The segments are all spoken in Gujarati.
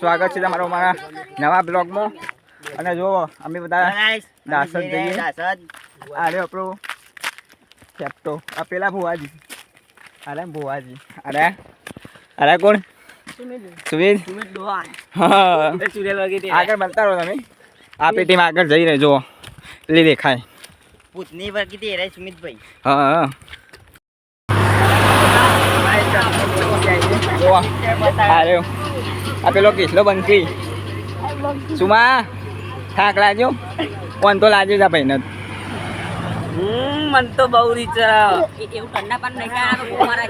સ્વાગત છે તમારું અમારા નવા બ્લોગમાં. અને જો અમે બધા દાસદ જઈએ. આ રહ્યો આપણો ચેપ્ટો. આ પેલા ભુવાજી. અરે ભુવાજી. અરે કોણ? સુમિત. હા આગળ બનતા રહો તમે. આ પેટીમાં આગળ જઈ રહે જો એટલે દેખાય. પૂતની પર કીધી રે સુમિતભાઈ. હા આ પેલો કિસલો બંકી. સુમા થાક લાગ્યો? કોણ તો લાગ્યો છે ભાઈ ને? મન તો બહુ રીચ એવું ઠંડા પણ નહીં ખાવાનું મારા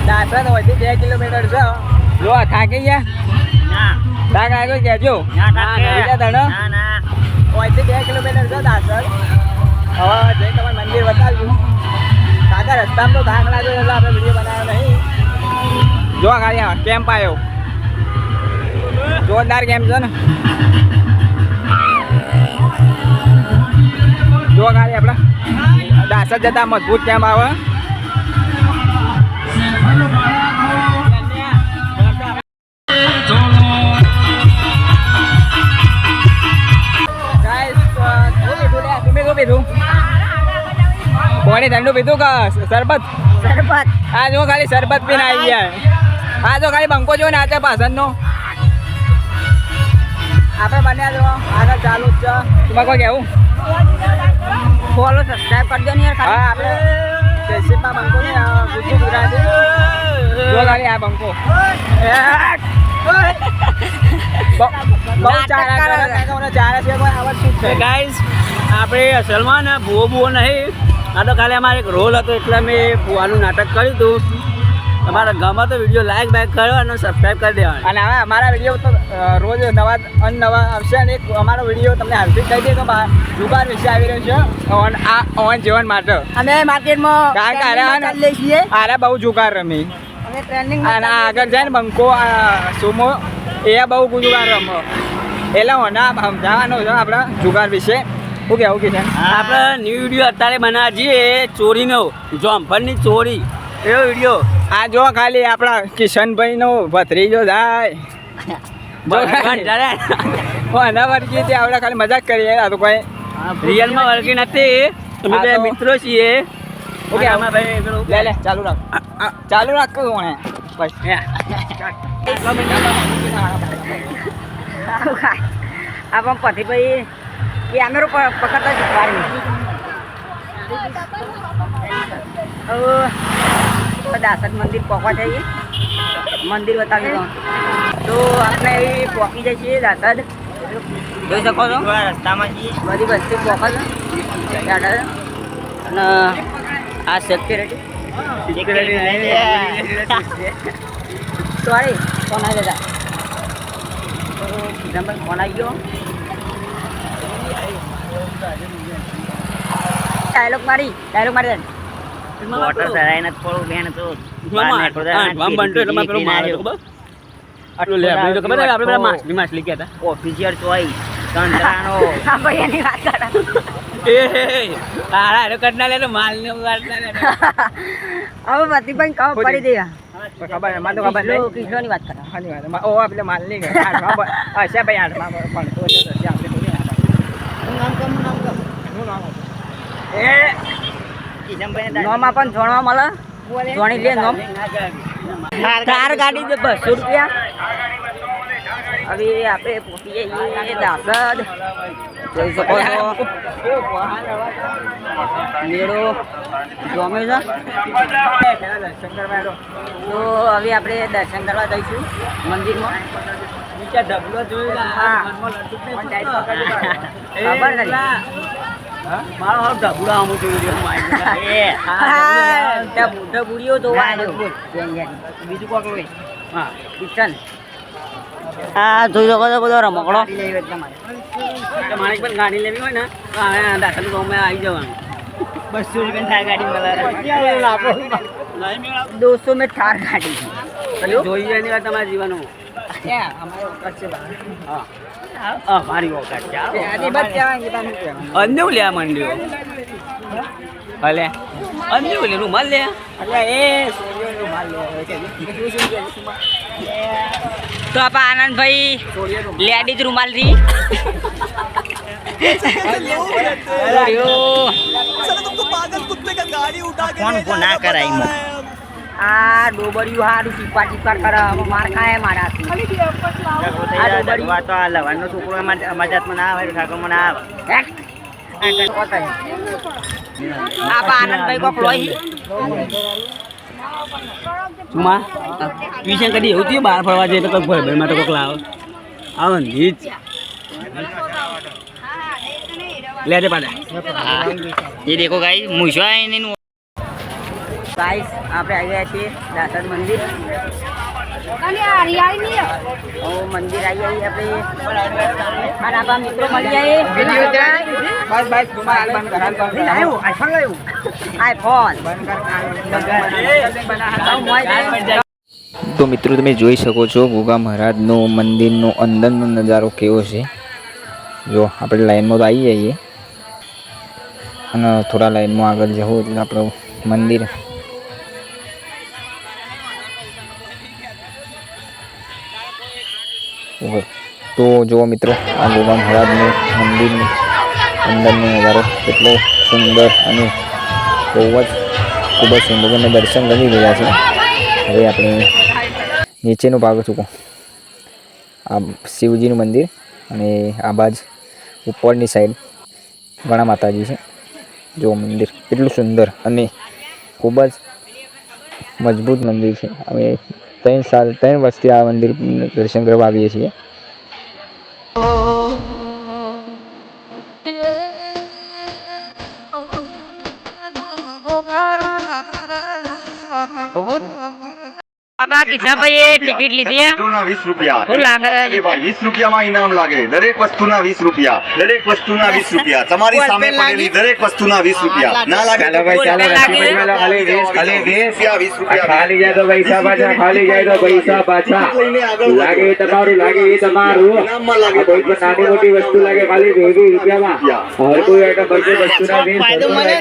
દાસન હોય 2 કિલોમીટર છે. જો થાકી ગયા? થાક લાગ્યો કહેજો. ઓયથી 2 કિલોમીટર છે દાસન. હવે જઈ તમારે મંદિર બતાવ્યું. કાકા રસ્તામાં તો થાક લાગ્યો એટલે આપણે વિડીયો બનાવ્યો નહીં. જો ગાડી કેમ્પ આવ્યો. જોરદાર કેમ્પ છે ને. જો ગાડી આપણા દાસદ જતા મજબૂત કેમ્પ આવે. પાણી ઠંડુ પીધું કે શરબત? આ જો ખાલી શરબત પીને આવી ગયા. આ જો ખાલી બંકો જો નાચે પાછળનો. આપણે બન્યા જો આગળ ચાલુ જ છે. તમારે કોઈ કહેવું? ફોલો સબસ્ક્રાઇબ કરજો ને યાર. હા આપણે જયસિંહમાં બંકો ને ગુજરાતી જો ખાલી આ બંકો બહુ ચારા છે. ગાઈસ આપણે અસલમાં ને ભૂવો નહીં. આ તો ખાલી અમારે એક રોલ હતો એટલે મેં ભૂવાનું નાટક કર્યું હતું. તમારા ગામમાં તો વિડીયો લાઈક કરો અને સબસ્ક્રાઈબ કરી દેવાનું. અને હવે અમારા વિડીયો તો રોજ નવા આવશે. અને એક અમારો વિડીયો તમને હાલથી કહી દઈએ તો જુગાર વિશે આવી રહ્યો છે. આ ઓન જીવન માટે અમે માર્કેટમાં આરે બહુ જુગાર રમી. અને આગળ જાય ને બંકો સુમો એ બહુ જુગાર રમો. એટલે ઓના સમજાવવાનો છે આપણા જુગાર વિશે. શું કહેવું કે છે? આપણે ન્યૂ વિડીયો અત્યારે બનાવવા જઈએ ચોરીનો, જોમફળની ચોરી એવો વિડીયો. આ જો ખાલી આપણા કિશનભાઈનો ભત્રીજો જાય એના વર્ગી તે આપણે ખાલી મજાક કરીએ. આ તો કોઈ રિયલમાં વર્ગી નથી. અમે બે મિત્રો છીએ. ઓકે આમાં ભાઈ લે ચાલુ રાખ. ચાલુ રાખ કોણે બસ. આપણ પતિભાઈ કેમેરો પકડતા શીખવાડી દાસદ મંદિર પહોંચવા જઈએ. મંદિર બતાવી દો તો આપણે પહોંચી જઈએ છીએ દાસદ. જોઈ શકો છો રસ્તામાં બધી વસ્તુ પહોંચે છે. અને આ સિક્યુરિટી સોરી ફોન આવી જતા. ફોન આવી ગયો. ડાયલોગ મારી વોટર સરાય નથી પડું બેન તો આટલું લે આપણે ખબર છે આપણે પેલા માછલી ગયા હતા ઓફિશિયલ ચોઈસ સંતરાનો એની વાત કરે એ તારા એનો કટના લે તો માલ ને વાત ના લે હવે મતીભાઈ કામ પડી દેવા ખબર મને તો ખબર નહીં. કિશોરની વાત કરે. હાની વાત ઓ આપણે માલ નહીં ગયા. અચ્છા ભાઈ આઠમાં પણ તો છે આપણે થોડી નોમાં પણ જોણવા મળે. જોણી લે નોમ. કાર ગાડી છે 200 રૂપિયા. હવે આપણે પહોંચી જઈએ દાસદ. જોઈ શકો છો મેળો જોમે છે. તો હવે આપણે દર્શન કરવા જઈશું મંદિરમાં. ઢબલો જોઈ ખબર નથી મારો હાલ ઢબુડા અમુક ઢબુડીઓ તો બીજું કોક હોય. હા કિચન. હા જોઈ શકો છો બધો રમકડો. માણસ પણ ગાડી લેવી હોય ને તો દાખલ ગામમાં આવી જવાનું. 200 રૂપિયા થાય ગાડી મળે. 200 में थार गाड़ी જોઈ એની વાત તમારા જીવનમાં. અમારી ઓકાત છે. અન્ય લેવા માંડ્યો ભલે અંજુ લે રૂમાલ લે અલ્યા એ સોડિયો રૂમાલ લે છે તો આપા આનંદભાઈ લેડીઝ રૂમાલ થી ફોન ના કરાય મો આ ડોબરિયું હારું ચીપા ચીપા કરે માર ખાય મારાથી આ ડોબરિયું તો આ લવાનો છોકરો અમારા જાતમાં ના આવે ઠાકોરમાં ના આવે આપા આનંદભાઈ કોક લોહી માં ટ્યુશન કદી એવું થયું બહાર ફરવા જઈએ તો કોઈક ભાઈ માં તો કોક લાવો આવો ને જ લે દે પાડા ये देखो गाइस मुझा है नहीं ગાઈસ આપણે આવી ગયા છીએ દાસર મંદિર ઓ મંદિર આવી આપણે અને આપણા મિત્રો મળી જાય बस बस तुम्हारा बंद करा आईफोन लायो આઈફોન તો મિત્રો તમે જોઈ શકો છો ગોગા મહારાજનો મંદિરનો અંદરનો નજારો કેવો છે. જો આપણે લાઈનમાં તો આવી જઈએ અને થોડા લાઈનમાં આગળ જવું એટલે આપણું મંદિર તો જુઓ મિત્રો આ ગોગા મહારાજનું મંદિરનું અંદરનો નજારો કેટલો સુંદર અને ખૂબ જ સુંદર અને દર્શન કરી રહ્યા છે. હવે આપણે નીચેનો ભાગ ચૂકો આ શિવજીનું મંદિર અને આ બાજુ ઉપરની સાઈડ ઘણા માતાજી છે. જો મંદિર કેટલું સુંદર અને ખૂબ જ મજબૂત મંદિર છે. અમે 3 વર્ષથી આ મંદિર દર્શન કરવા આવીએ છીએ. આપા કિશન ભાઈ ટિકિટ લીધી વસ્તુના 20 રૂપિયા શું લાગે એ ભાઈ 20 રૂપિયામાં ઇનામ લાગે દરેક વસ્તુના 20 રૂપિયા દરેક વસ્તુના 20 રૂપિયા તમારી સામે પડેલી દરેક વસ્તુના 20 રૂપિયા ના લાગે ચાલો ભાઈ ચાલો રસીદ મેલો ખાલી 20 રૂપિયા ખાલી જાય તો પૈસા પાછા ખાલી જાય તો પૈસા પાછા લાગે એ તમારું ઇનામમાં લાગે કોઈ પણ નાની મોટી વસ્તુ લાગે ખાલી 20 રૂપિયામાં હર કોઈ આઈટમ બધી વસ્તુના 20